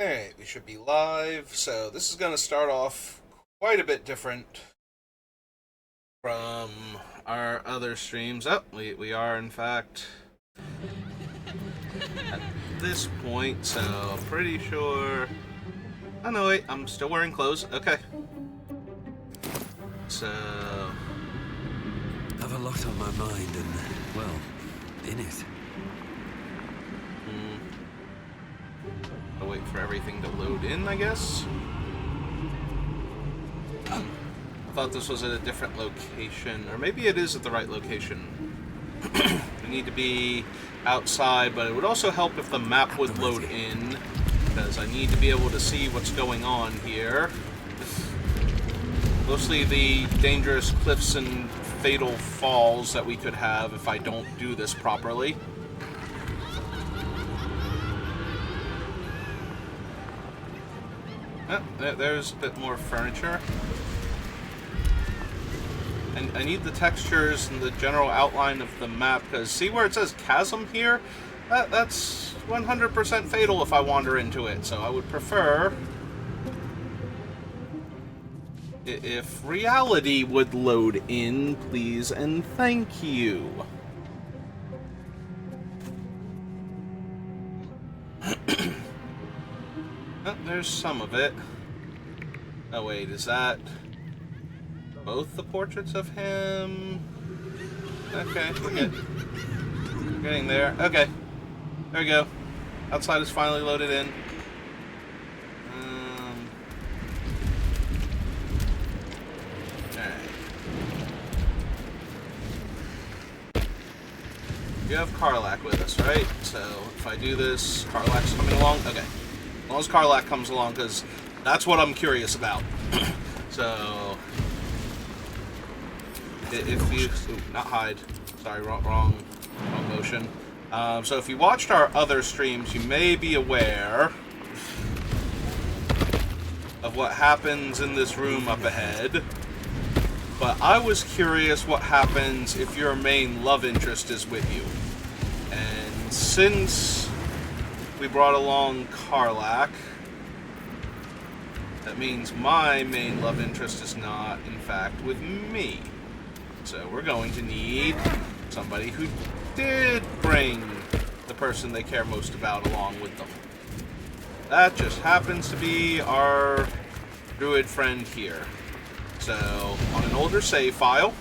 Alright, we should be live. So this is going to start off quite a bit different from our other streams. Oh, we are in fact at this point, so pretty sure... Oh no, wait, I'm still wearing clothes. Okay. So... I've a lot on my mind and, well, in it. I'll wait for everything to load in, I guess. I thought this was at a different location, or maybe it is at the right location. We need to be outside, but it would also help if the map would load in, because I need to be able to see what's going on here. Mostly the dangerous cliffs and fatal falls that we could have if I don't do this properly. Oh, there's a bit more furniture. And I need the textures and the general outline of the map, because see where it says chasm here? That's 100% fatal if I wander into it, so I would prefer if reality would load in, please, and thank you. Oh, there's some of it. Oh wait, is that both the portraits of him? Okay, we're good. We're getting there. Okay, there we go. Outside is finally loaded in. Alright. You have Karlak with us, right? So if I do this, Karlak's coming along? Okay. As long as Karlak comes along, because that's what I'm curious about. So, if you... Ooh, not hide. Sorry, wrong motion. So if you watched our other streams, you may be aware of what happens in this room up ahead. But I was curious what happens if your main love interest is with you. And since we brought along Karlak, that means my main love interest is not, in fact, with me. So we're going to need somebody who did bring the person they care most about along with them. That just happens to be our druid friend here. So, on an older save file,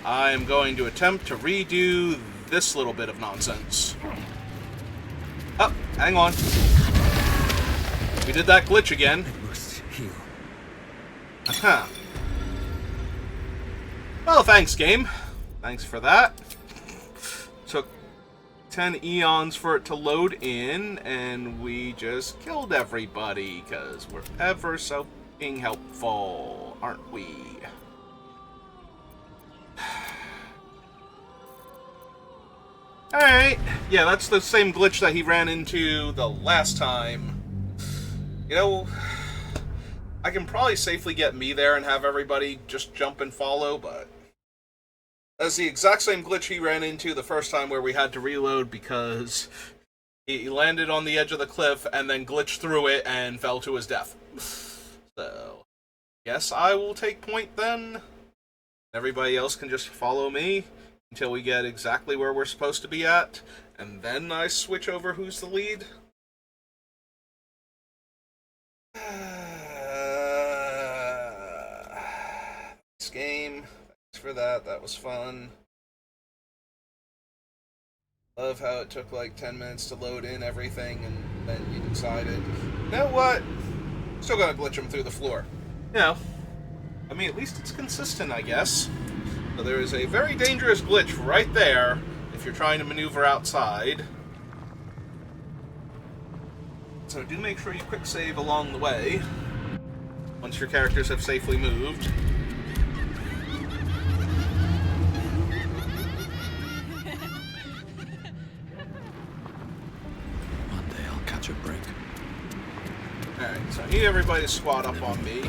I'm going to attempt to redo this little bit of nonsense. Oh, hang on. We did that glitch again. I must heal. Aha. Well, thanks, game. Thanks for that. Took 10 eons for it to load in, and we just killed everybody, because we're ever so being helpful, aren't we? Alright. Yeah, that's the same glitch that he ran into the last time. You know, I can probably safely get me there and have everybody just jump and follow, but that's the exact same glitch he ran into the first time, where we had to reload because he landed on the edge of the cliff and then glitched through it and fell to his death. So, yes, I will take point then. Everybody else can just follow me until we get exactly where we're supposed to be at, and then I switch over who's the lead. This game, thanks for that, that was fun. Love how it took like 10 minutes to load in everything, and then you decided, you know what? Still gonna glitch them through the floor. You know, I mean, at least it's consistent, I guess. So there is a very dangerous glitch right there if you're trying to maneuver outside. So do make sure you quick save along the way once your characters have safely moved. One day I'll catch a break. Alright, so I need everybody to squat up on me.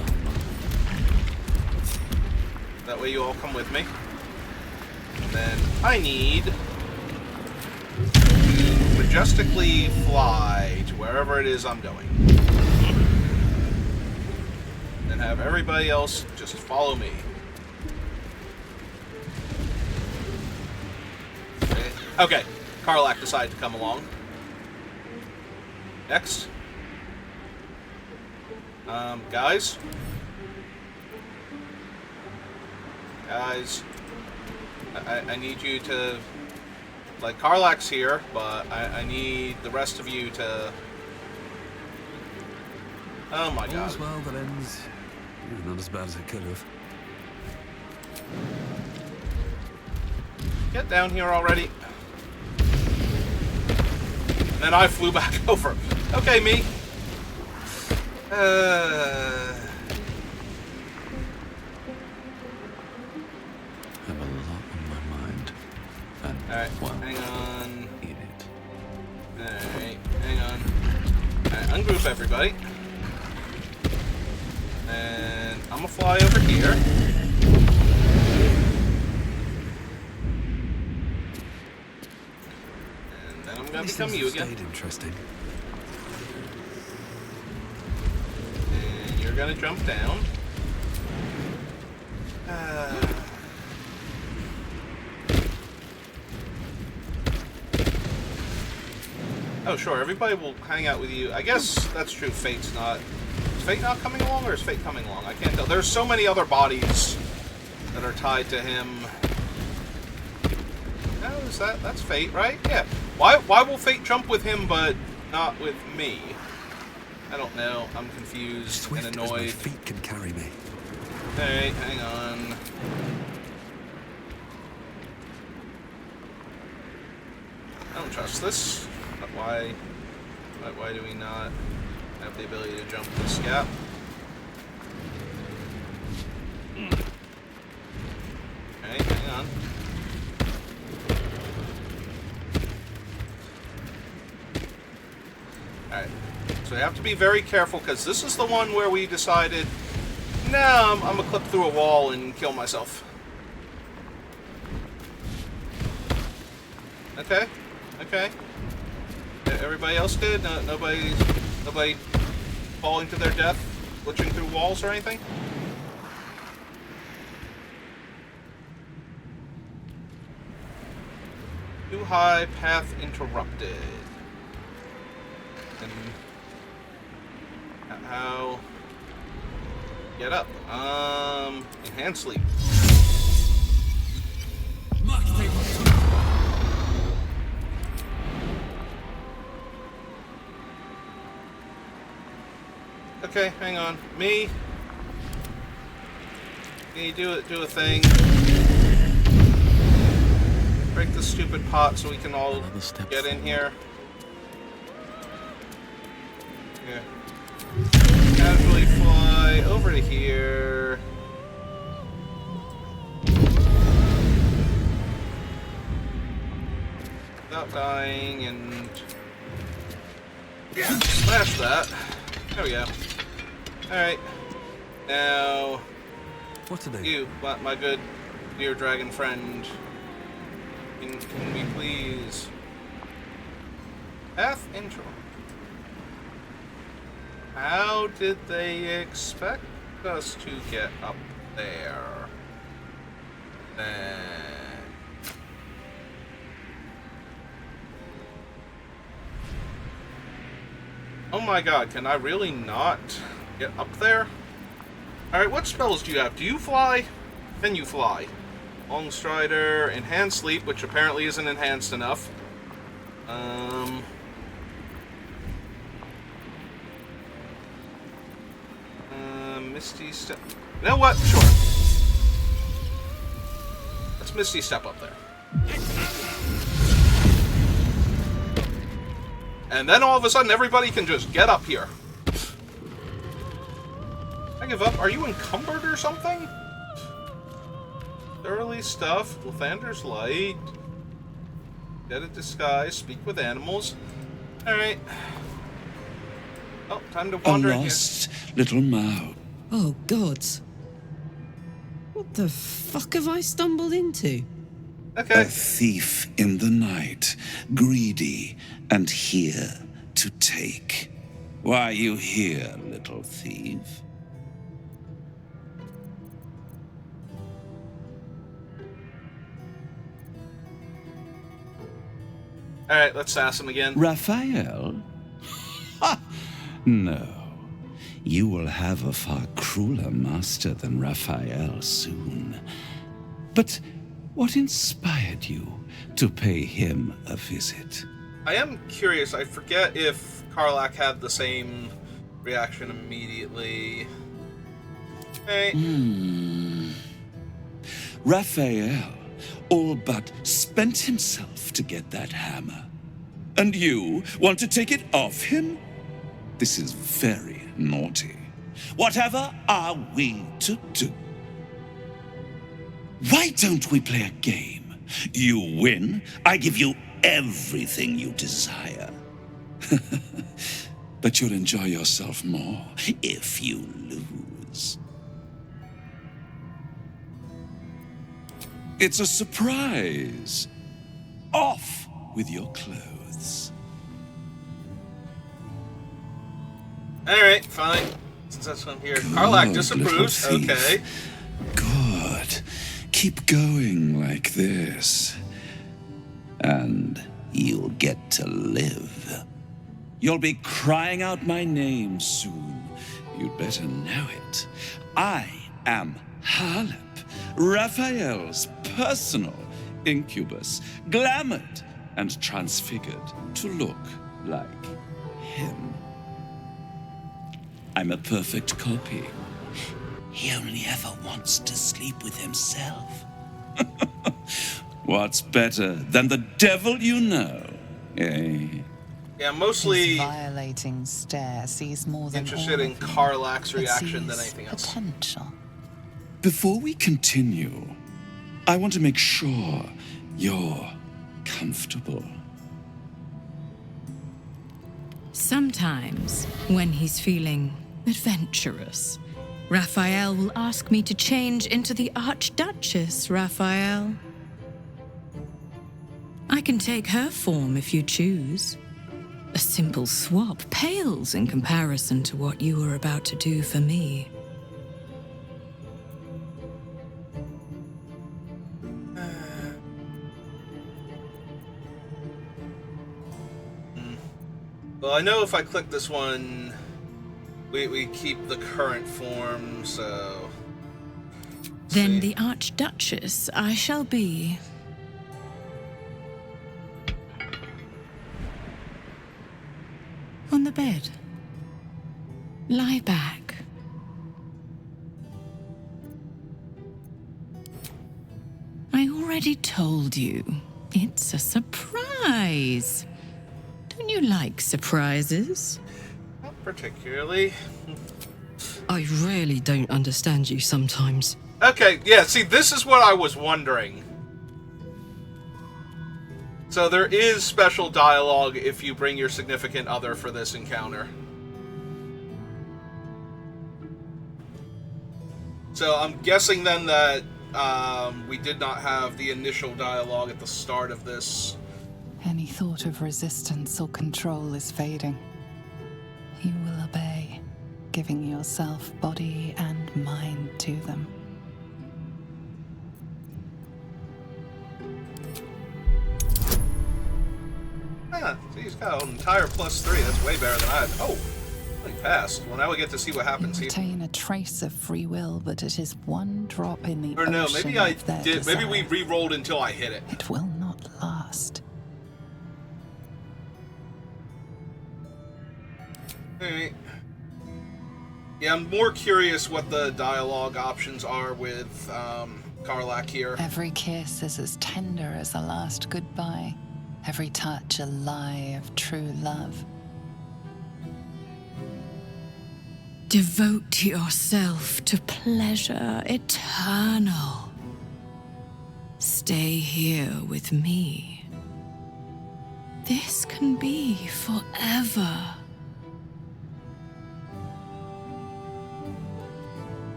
That way you all come with me. And then I need to majestically fly to where wherever it is I'm going. And have everybody else just follow me. Okay, Karlak decided to come along. Next. Guys. Guys. I need you to... Like, Karlak's here, but I need the rest of you to... Oh my god. All's well that ends. Not as bad as it could have. Get down here already. And then I flew back over. Okay, me. I have a lot on my mind. And Alright, well, hang on. in it. Alright, hang on. Alright, ungroup everybody. And I'm gonna fly over here. And then I'm gonna become you again. Stayed interesting. And you're gonna jump down. Oh, sure, everybody will hang out with you. I guess that's true, Fate's not... Is Fate not coming along, or is Fate coming along? I can't tell. There's so many other bodies that are tied to him. Oh, is that's Fate, right? Yeah. Why will Fate jump with him, but not with me? I don't know. I'm confused Swift and as my annoyed. feet can carry me. Alright, hang on. I don't trust this. But why do we not have the ability to jump this gap? Okay, hang on. Alright, so we have to be very careful, because this is the one where we decided, no, I'm gonna clip through a wall and kill myself. Okay, okay. Everybody else did? No, nobody falling to their death, glitching through walls or anything? Too high, path interrupted. And how? Get up. Enhanced sleep. Okay, hang on. Me, do a thing. Break the stupid pot so we can all get in here. Yeah. Casually fly over to here. Without dying and smash that. There we go. Alright. Now, What to do? you, my good dear dragon friend, can we please... Path intro. How did they expect us to get up there? Oh my god, can I really not get up there? Alright, what spells do you have? Do you fly? Can you fly? Long Strider, Enhanced Sleep, which apparently isn't enhanced enough. Misty Step. You know what? Sure. Let's Misty Step up there. And then all of a sudden, everybody can just get up here. I give up. Are you encumbered or something? Thoroughly stuffed. Lathander's Light. Get a disguise. Speak with animals. Alright. Oh, time to wander in A here. lost little mouse. Oh, gods. What the fuck have I stumbled into? Okay. A thief in the night, greedy and here to take. Why are you here, little thief? Alright, let's sass him again. Raphael? Ha! No. You will have a far crueler master than Raphael soon. But what inspired you to pay him a visit? I am curious. I forget if Karlach had the same reaction immediately. Hey. Raphael all but spent himself to get that hammer. And you want to take it off him? This is very naughty. Whatever are we to do? Why don't we play a game? You win, I give you everything you desire. But you'll enjoy yourself more if you lose. It's a surprise. Off with your clothes. Alright, fine. Since that's what I'm here. Karlach disapproves. little thief. Okay. Good. Keep going like this. And you'll get to live. You'll be crying out my name soon. You'd better know it. I am Harlep, Raphael's personal incubus, glamoured and transfigured to look like him. I'm a perfect copy. He only ever wants to sleep with himself. What's better than the devil you know, eh? Yeah, mostly His violating stare sees more than interested all in of you. Karlach's It reaction than sees anything else. Potential. Before we continue, I want to make sure you're comfortable. Sometimes, when he's feeling adventurous, Raphael will ask me to change into the Archduchess, Raphael. I can take her form if you choose. A simple swap pales in comparison to what you were about to do for me. Well, I know if I click this one, we keep the current form, so... Then see. the Archduchess I shall be. On the bed. Lie back. I already told you. It's a surprise. Don't you like surprises? Not particularly. I really don't understand you sometimes. Okay, yeah, see, this is what I was wondering. So there is special dialogue if you bring your significant other for this encounter. So I'm guessing then that we did not have the initial dialogue at the start of this. Any thought of resistance or control is fading. You will obey, giving yourself body and mind to them. Ah, see, he's got an entire +3. That's way better than I had. Oh, he passed. Well, now we get to see what You happens. retain a trace of free will, but it is one drop in the Or no, ocean maybe I of their did. Maybe we desire. re-rolled until I hit it. It will not last. Alright. Yeah, I'm more curious what the dialogue options are with Karlach here. Every kiss is as tender as a last goodbye. Every touch a lie of true love. Devote yourself to pleasure eternal. Stay here with me. This can be forever.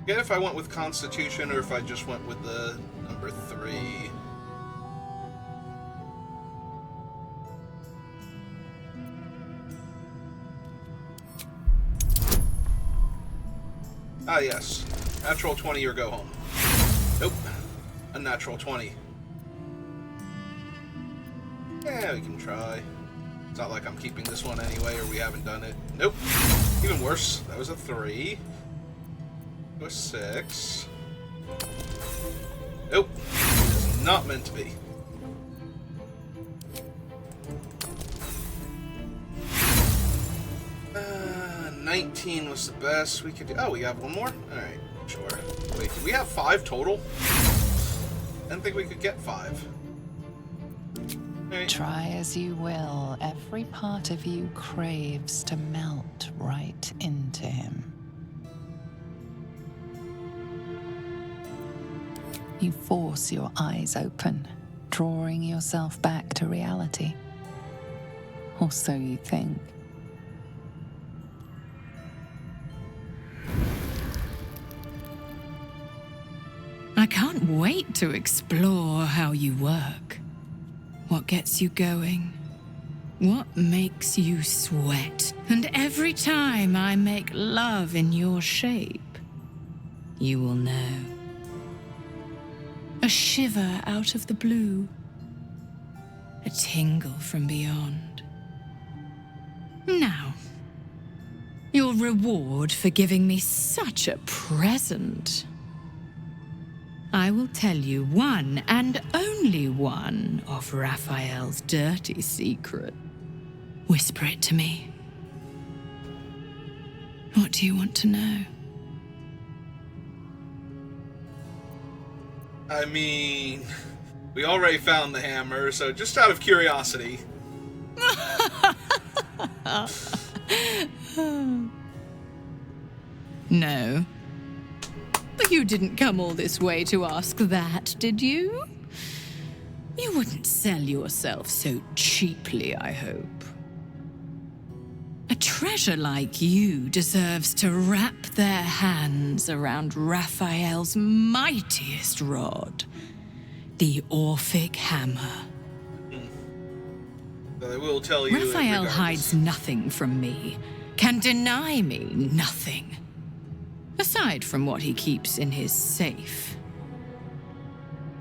Get a if I went with Constitution or if I just went with the number 3. Ah, yes. Natural 20 or go home. Nope. Unnatural 20. Yeah, we can try. It's not like I'm keeping this one anyway, or we haven't done it. Nope. Even worse. That was a 3. That was 6. Nope. It's not meant to be. Uh, 19 was the best we could do. Oh, we have one more? Alright, sure. Wait, do we have 5 total? I didn't think we could get 5. Right. Try as you will, every part of you craves to melt right into him. You force your eyes open, drawing yourself back to reality. Or so you think. I can't wait to explore how you work. What gets you going? What makes you sweat? And every time I make love in your shape, you will know. A shiver out of the blue. A tingle from beyond. Now, your reward for giving me such a present. I will tell you one and only one of Raphael's dirty secret. Whisper it to me. What do you want to know? I mean, we already found the hammer, so just out of curiosity. No. But you didn't come all this way to ask that, did you? You wouldn't sell yourself so cheaply, I hope. A treasure like you deserves to wrap their hands around Raphael's mightiest rod, the Orphic Hammer. But I will tell you. Raphael hides nothing from me, can deny me nothing. Aside from what he keeps in his safe.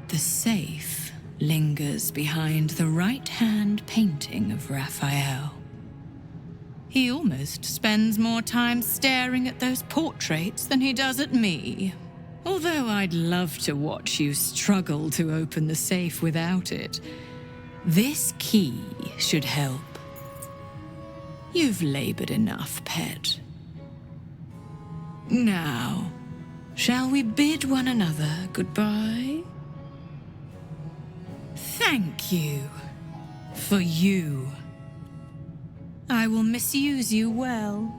The safe lingers behind the right-hand painting of Raphael. He almost spends more time staring at those portraits than he does at me. Although I'd love to watch you struggle to open the safe without it, this key should help. You've labored enough, pet. Now, shall we bid one another goodbye? Thank you for you. I will misuse you well.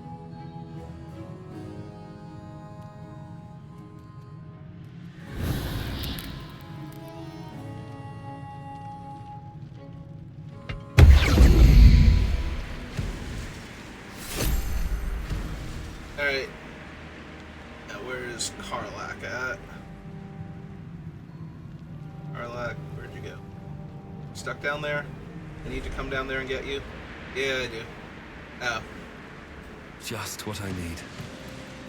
Alright. Now, where is Karlak at? Karlak, where'd you go? Stuck down there? I need to come down there and get you? Yeah, I do. Oh. Just what I need.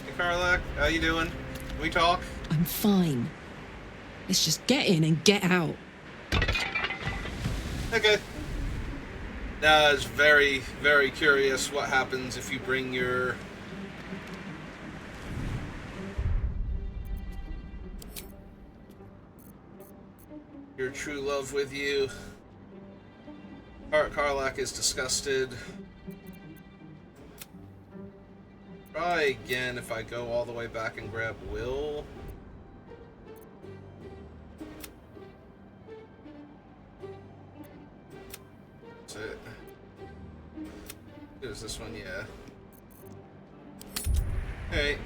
Hey, Karlak, how you doing? Can we talk? I'm fine. Let's just get in and get out. Okay. Now, I was very, very curious what happens if you bring your... true love with you. Karlak is disgusted. Try again if I go all the way back and grab Will. That's it. There's this one, yeah. Alright.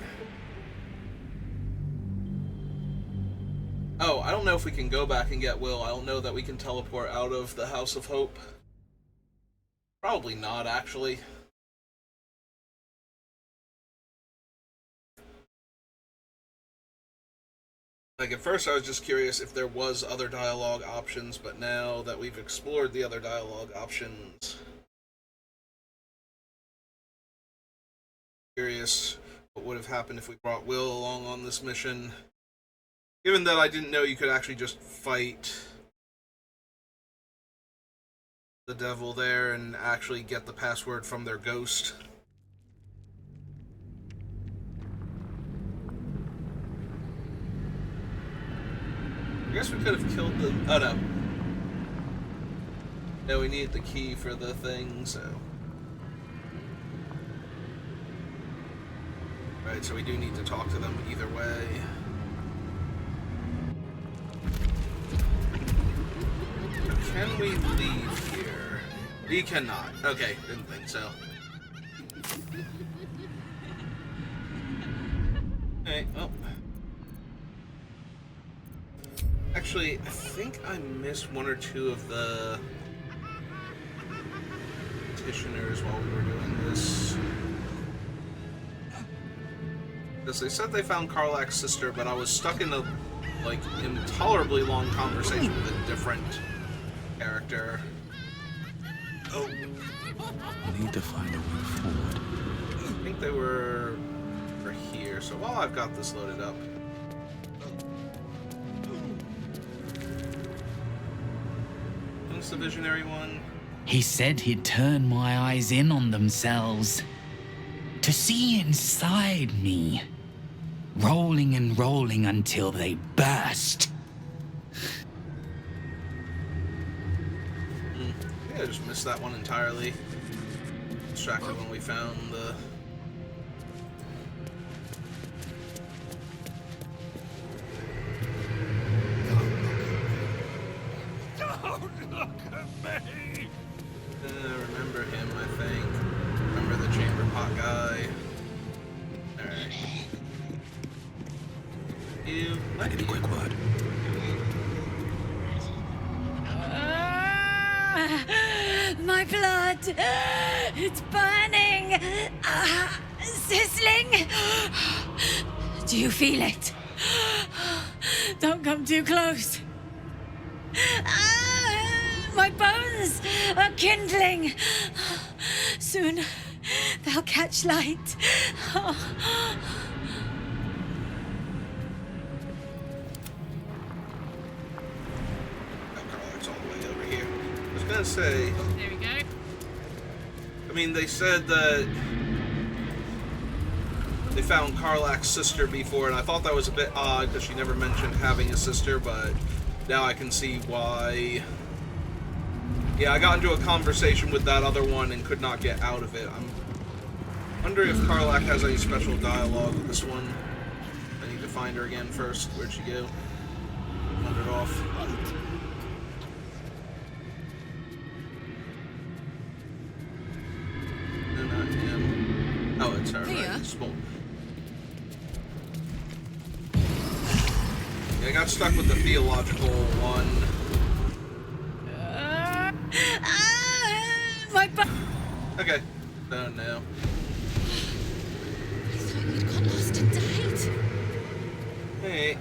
Oh, I don't know if we can go back and get Will. I don't know that we can teleport out of the House of Hope. Probably not, actually. Like, at first I was just curious if there was other dialogue options, but now that we've explored the other dialogue options, curious what would have happened if we brought Will along on this mission. Given that I didn't know you could actually just fight the devil there and actually get the password from their ghost. I guess we could have killed them. Oh no. No, we needed the key for the thing, so. Right, so we do need to talk to them either way. Can we leave here? We cannot. Okay, didn't think so. Hey, oh. Actually, I think I missed one or two of the petitioners while we were doing this. Because they said they found Karlach's sister, but I was stuck in a, like, intolerably long conversation with a different character. Oh. I need to find a way forward. I think they were here, so while I've got this loaded up. What's the visionary one? He said he'd turn my eyes in on themselves. To see inside me. Rolling and rolling until they burst. Yeah, I just missed that one entirely. Distracted when we found the... Don't look at me! remember him, I think. Remember the chamber pot guy. Alright. I need a quick word. My blood! It's burning! Sizzling! Do you feel it? Don't come too close. My bones are kindling. Soon they'll catch light. It's all the way over here. I was gonna say... There we go. I mean, they said that they found Karlach's sister before, and I thought that was a bit odd because she never mentioned having a sister, but now I can see why. Yeah, I got into a conversation with that other one and could not get out of it. I'm wondering if Karlach has any special dialogue with this one. I need to find her again first. Where'd she go? Wandered off. No, not him. Oh, it's her. Here? Right? Small. Yeah, I got stuck with the theological one. My bones! Okay. Oh no. I thought you'd got lost and died. Hey.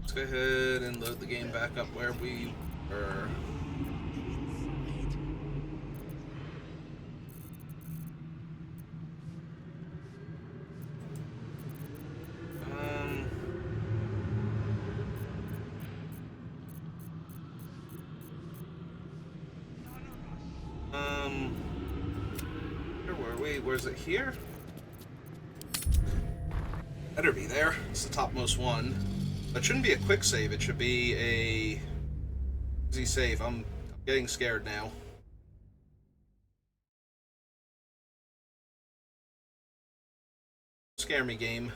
Let's go ahead and load the game back up where we were. Where were we? Where's it here? Better be there. It's the topmost one. That shouldn't be a quick save. It should be a easy save. I'm getting scared now. Scare me, game.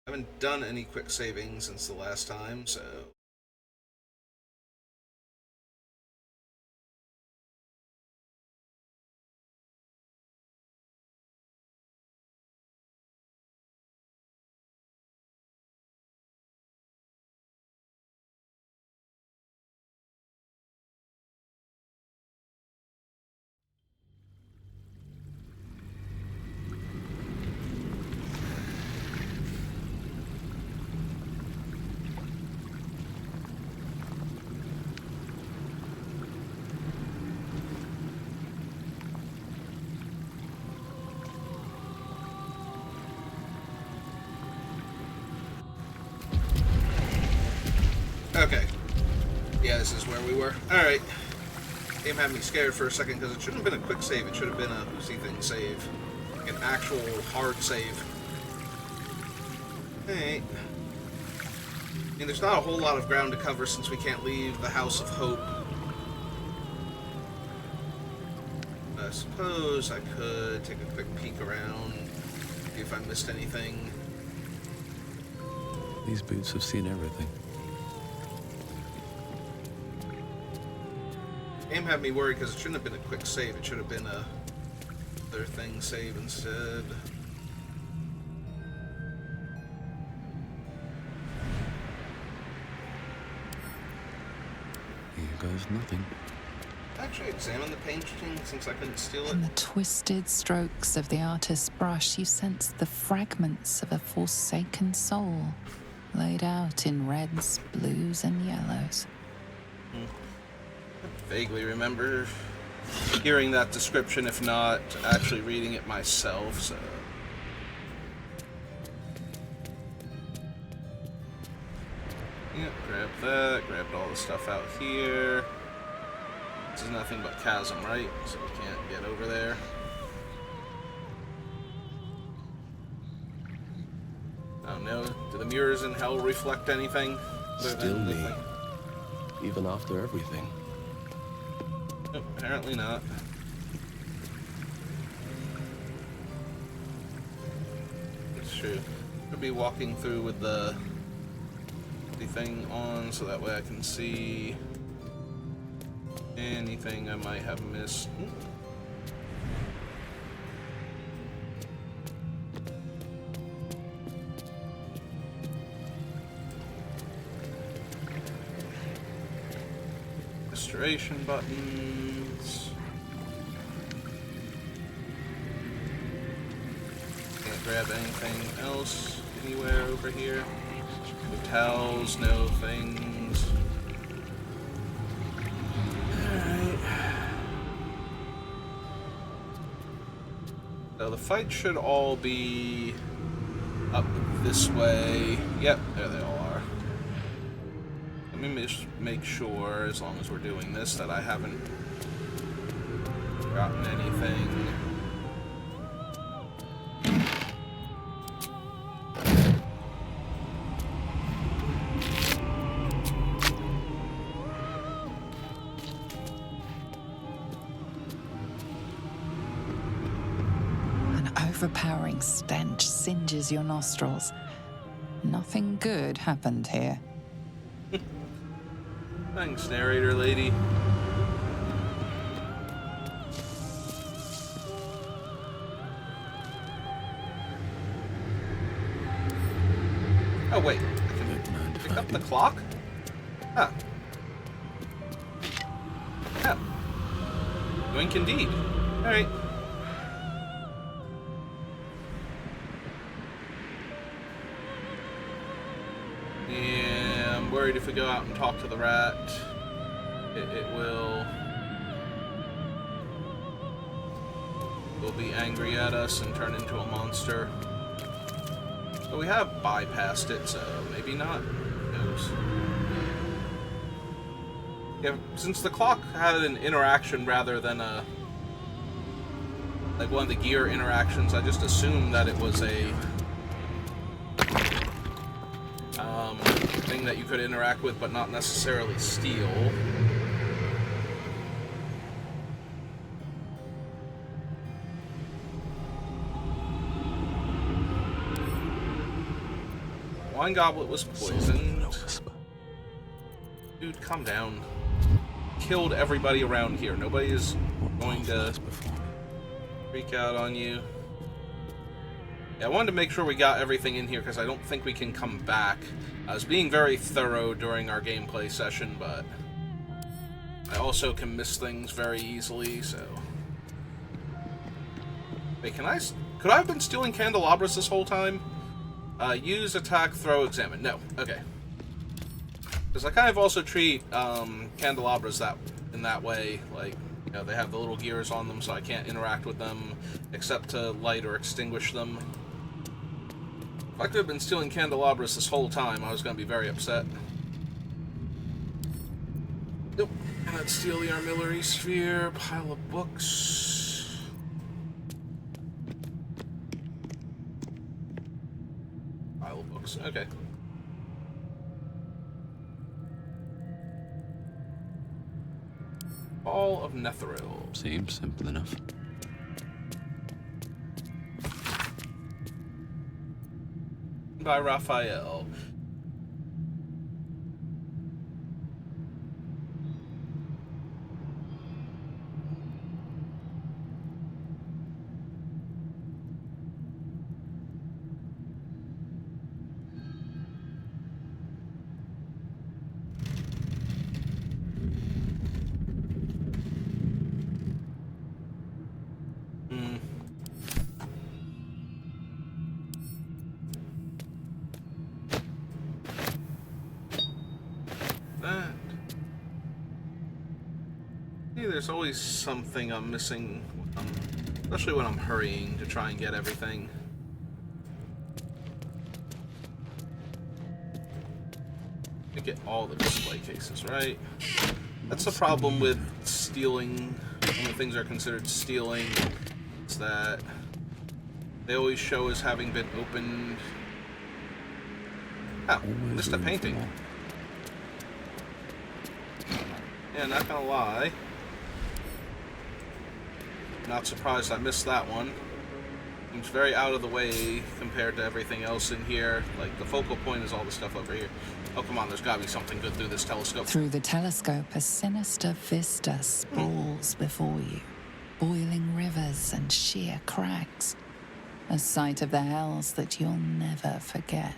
I haven't done any quick saving since the last time, so... we were. Alright. Game had me scared for a second because it shouldn't have been a quick save. It should have been a Hoosy thing save. Like an actual hard save. Alright. I mean, there's not a whole lot of ground to cover since we can't leave the House of Hope. I suppose I could take a quick peek around, see if I missed anything. These boots have seen everything. Game had me worried because it shouldn't have been a quick save. It should have been a other thing save instead. Here goes nothing. Actually, examine the painting since I couldn't steal it. In the twisted strokes of the artist's brush, you sense the fragments of a forsaken soul, laid out in reds, blues, and yellows. I vaguely remember hearing that description, if not actually reading it myself, so... Yep, grab that, grabbed all the stuff out here. This is nothing but chasm, right? So we can't get over there. Oh no, do the mirrors in hell reflect anything? Still me. Even after everything. Nope, apparently not. It's true. Could be walking through with the thing on so that way I can see anything I might have missed. Restoration buttons. Can't grab anything else anywhere over here. No towels, no things. Alright. So the fight should all be up this way. Yep, there they all are. Let me just make sure, as long as we're doing this, that I haven't forgotten anything. An overpowering stench singes your nostrils. Nothing good happened here. Thanks, narrator lady. Oh wait, I can pick up the clock? Huh. Yeah. Yoink indeed. Alright. Yeah, I'm worried if we go out and talk to the rat, it will be angry at us and turn into a monster. But we have bypassed it, so maybe not. Who knows? Yeah, since the clock had an interaction rather than a like one of the gear interactions, I just assumed that it was a thing that you could interact with but not necessarily steal. Wine goblet was poisoned. Dude, calm down. Killed everybody around here. Nobody is going to freak out on you. Yeah, I wanted to make sure we got everything in here because I don't think we can come back. I was being very thorough during our gameplay session, but I also can miss things very easily, so... Wait, could I have been stealing candelabras this whole time? Use, attack, throw, examine. No. Okay. Because I kind of also treat candelabras in that way. Like, you know, they have the little gears on them, so I can't interact with them except to light or extinguish them. If I could have been stealing candelabras this whole time, I was going to be very upset. Nope. Let's steal the armillary sphere. Pile of books. Pile of books. Okay. Ball of Netheril. Seems simple enough. By Raphael. There's always something I'm missing, especially when I'm hurrying to try and get everything. I get all the display cases, right? That's the problem with stealing, when things are considered stealing, is that they always show as having been opened. Oh, missed a painting. Yeah, not gonna lie. Not surprised I missed that one. Seems very out of the way compared to everything else in here. Like, the focal point is all the stuff over here. Oh, come on, there's gotta be something good through this telescope. Through the telescope, a sinister vista sprawls before you. Boiling rivers and sheer crags. A sight of the hells that you'll never forget.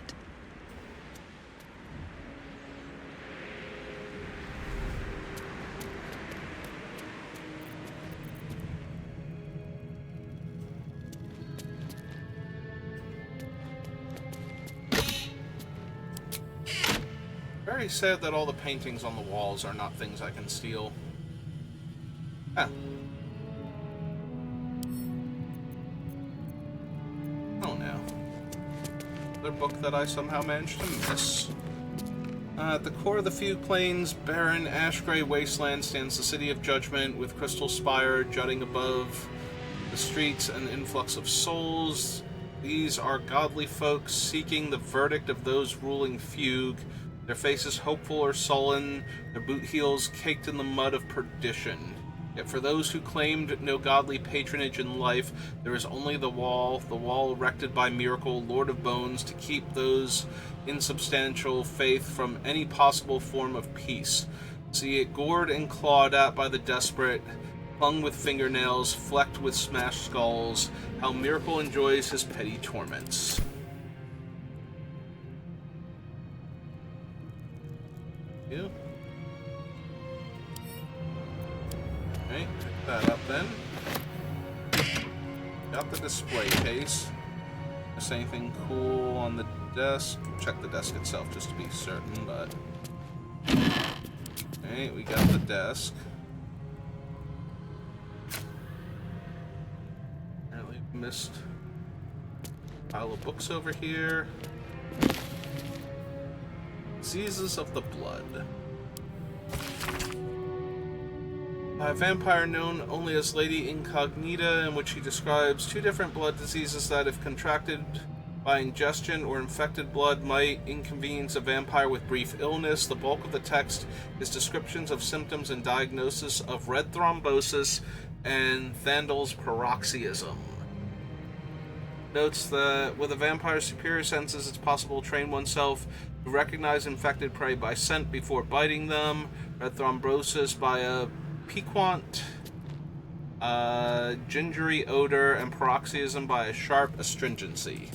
Very sad that all the paintings on the walls are not things I can steal. Ah. Oh no. Another book that I somehow managed to miss. At the core of the Fugue Plains, barren, ash-gray wasteland stands the City of Judgment, with crystal spire jutting above the streets and influx of souls. These are godly folks seeking the verdict of those ruling Fugue. Their faces hopeful or sullen, their boot heels caked in the mud of perdition. Yet for those who claimed no godly patronage in life, there is only the wall erected by Miracle, Lord of Bones, to keep those insubstantial faith from any possible form of peace. See it gored and clawed at by the desperate, hung with fingernails, flecked with smashed skulls, how Miracle enjoys his petty torments. You. Okay, pick that up then. Got the display case. Is anything cool on the desk? Check the desk itself just to be certain, but... Okay, we got the desk. Apparently missed a pile of books over here. Diseases of the blood. A vampire known only as Lady Incognita, in which he describes two different blood diseases that, if contracted by ingestion or infected blood, might inconvenience a vampire with brief illness. The bulk of the text is descriptions of symptoms and diagnosis of red thrombosis and Thandal's paroxysm. Notes that with a vampire's superior senses, it's possible to train oneself to recognize infected prey by scent before biting them, red thrombosis by a piquant, gingery odor, and paroxysm by a sharp astringency.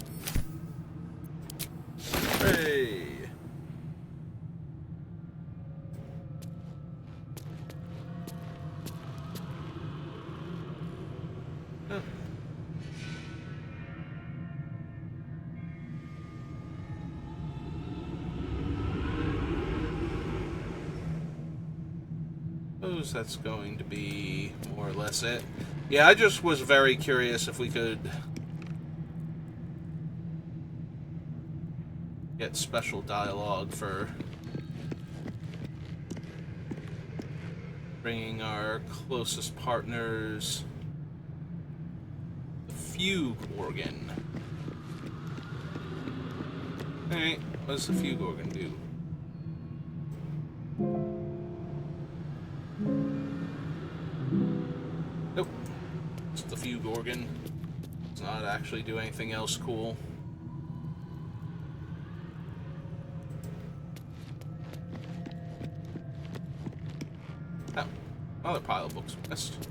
Hey! Huh. Suppose that's going to be more or less it. Yeah, I just was very curious if we could get special dialogue for Bringing our closest partners, the fugue organ. Alright, what does the fugue organ do? Nope. It's the fugue organ. Does not actually do anything else cool. Oh, another pile of books missed.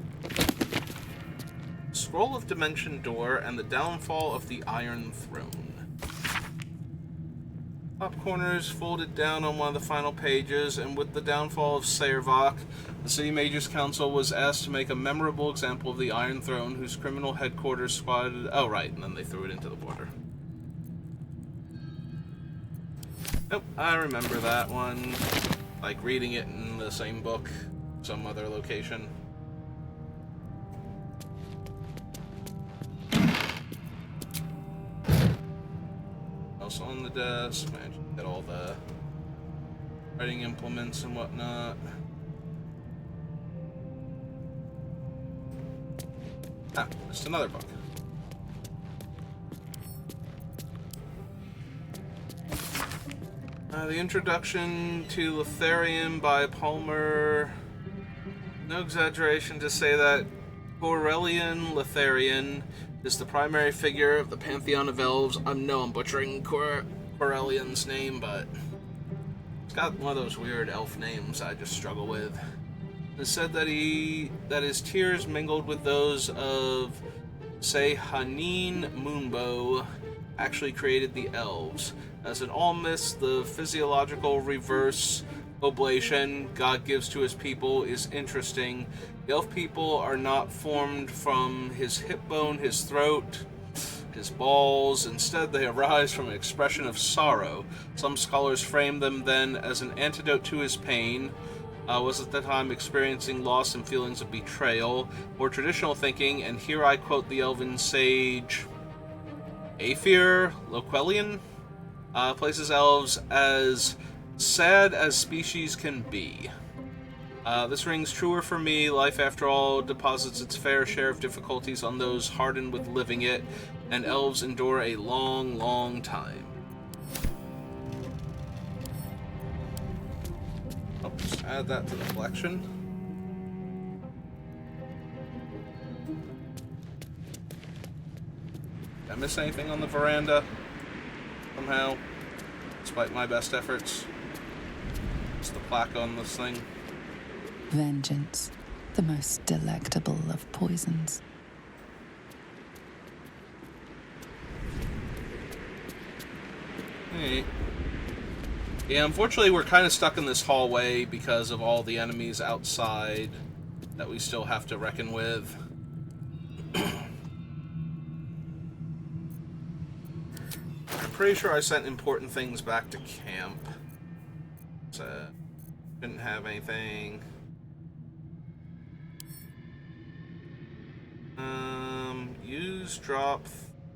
Scroll of Dimension Door and the Downfall of the Iron Throne. Top corners folded down on one of the final pages, and with the downfall of Saervok, the City Mages Council was asked to make a memorable example of the Iron Throne, whose criminal headquarters squatted... Oh, right, and then they threw it into the water. Nope, I remember that one. Like, reading it in the same book, some other location. Also on the desk, man, get all the writing implements and whatnot. Ah, just another book. The introduction to Lotharion by Palmer. No exaggeration to say that Corellian Lotharion is the primary figure of the Pantheon of Elves. I'm butchering Corellion's name, but it's got one of those weird elf names I just struggle with. It said that his tears mingled with those of, say, Hanin Moonbow actually created the elves. As an almist, the physiological reverse oblation God gives to his people is interesting. The elf people are not formed from his hip bone, his throat, his balls. Instead, they arise from an expression of sorrow. Some scholars frame them then as an antidote to his pain. Was at that time experiencing loss and feelings of betrayal. More traditional thinking, and here I quote the elven sage Aethir Loquelian, places elves as sad as species can be. This rings truer for me. Life, after all, deposits its fair share of difficulties on those hardened with living it, and elves endure a long, long time. I'll just add that to the collection. Did I miss anything on the veranda? Somehow, despite my best efforts. What's the plaque on this thing? Vengeance, the most delectable of poisons. Hey. Yeah, unfortunately we're kind of stuck in this hallway because of all the enemies outside that we still have to reckon with. I'm pretty sure I sent important things back to camp. So, didn't have anything. Use, drop,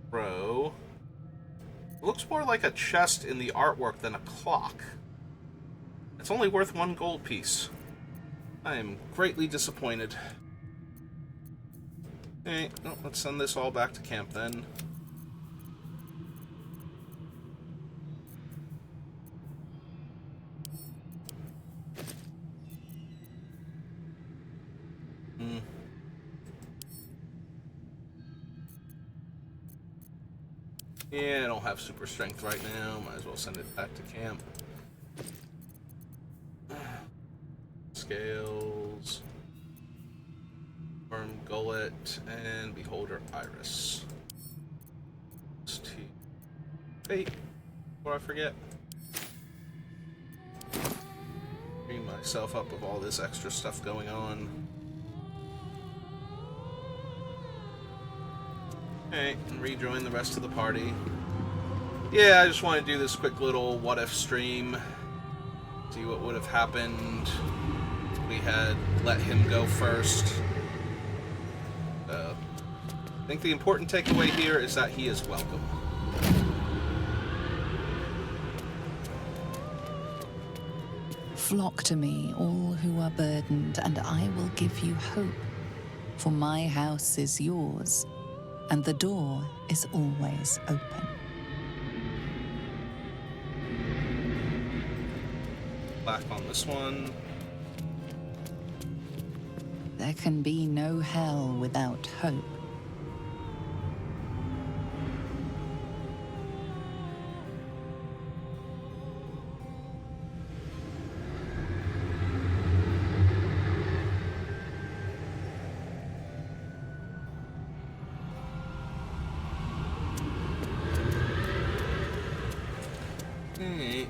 throw. It looks more like a chest in the artwork than a clock. It's only worth 1 gold piece. I am greatly disappointed. Okay, well, let's send this all back to camp then. Yeah, I don't have super strength right now. Might as well send it back to camp. Scales. Worm Gullet. And Beholder Iris. Wait, before I forget. Bring myself up with all this extra stuff going on. Alright, and rejoin the rest of the party. Yeah, I just want to do this quick little what-if stream. See what would have happened if we had let him go first. I think the important takeaway here is that he is welcome. Flock to me, all who are burdened, and I will give you hope. For my house is yours, and the door is always open. Black on this one. There can be no hell without hope. Alright. Here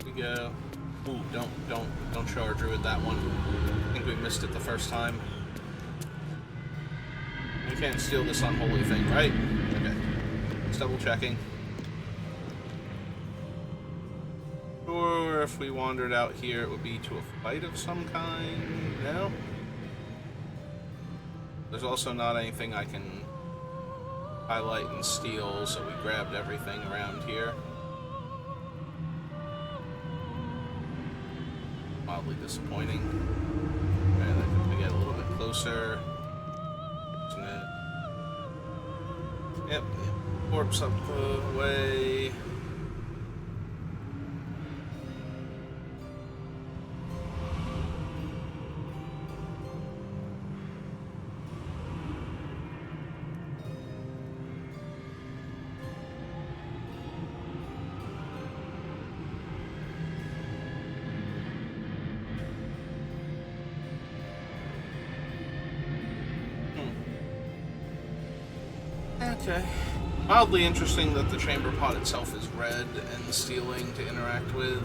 we go. Ooh, don't show our druid that one. I think we missed it the first time. We can't steal this unholy thing, right? Okay. Just double checking. Or if we wandered out here, it would be to a fight of some kind. No? There's also not anything I can highlight and steal, so we grabbed everything around here. Mildly disappointing. Alright, if we get a little bit closer. Yep, corpse up the way. Okay. Mildly interesting that the chamber pot itself is red and stealing to interact with.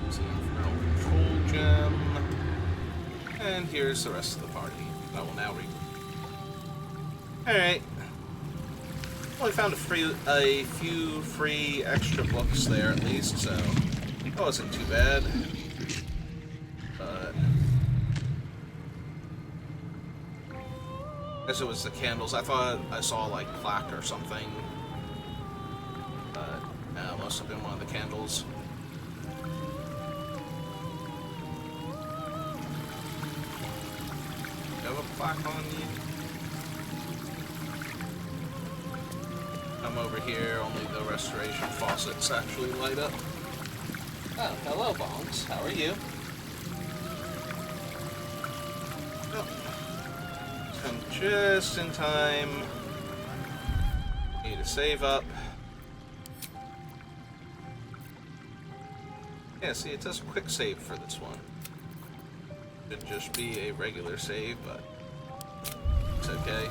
It's the Infernal Control Gem. And here's the rest of the party. I will now read. Alright. Well, I found a few free extra books there at least, so that wasn't too bad. I guess it was the candles. I thought I saw like plaque or something. But no, it must have been one of the candles. Do you have a plaque on you? Come over here, only the restoration faucets actually light up. Oh, hello, Bongs. How are you? Come just in time. Need to save up. Yeah, see, it does quick save for this one. Should just be a regular save, but it's okay.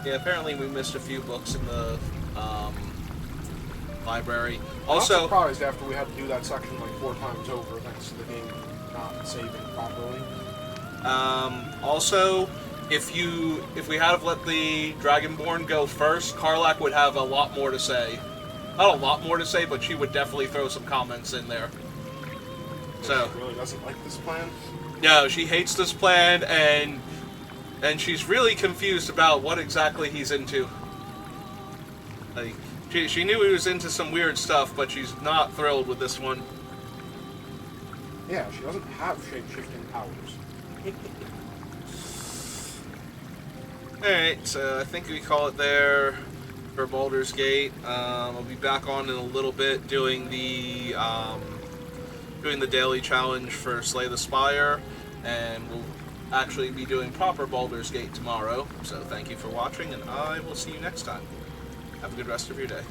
Yeah, apparently we missed a few books in the library. Also, I'm surprised after we had to do that section like 4 times over thanks to the game not saving properly. Also, if we had have let the Dragonborn go first, Karlak would have a lot more to say. Not a lot more to say, but she would definitely throw some comments in there. So She really doesn't like this plan? no, she hates this plan, and she's really confused about what exactly he's into. Like, she knew he was into some weird stuff, but she's not thrilled with this one. Yeah, she doesn't have shape-shifting powers. Alright, so I think we call it there for Baldur's Gate. I'll be back on in a little bit doing the daily challenge for Slay the Spire, and we'll actually be doing proper Baldur's Gate tomorrow. So thank you for watching, and I will see you next time. Have a good rest of your day.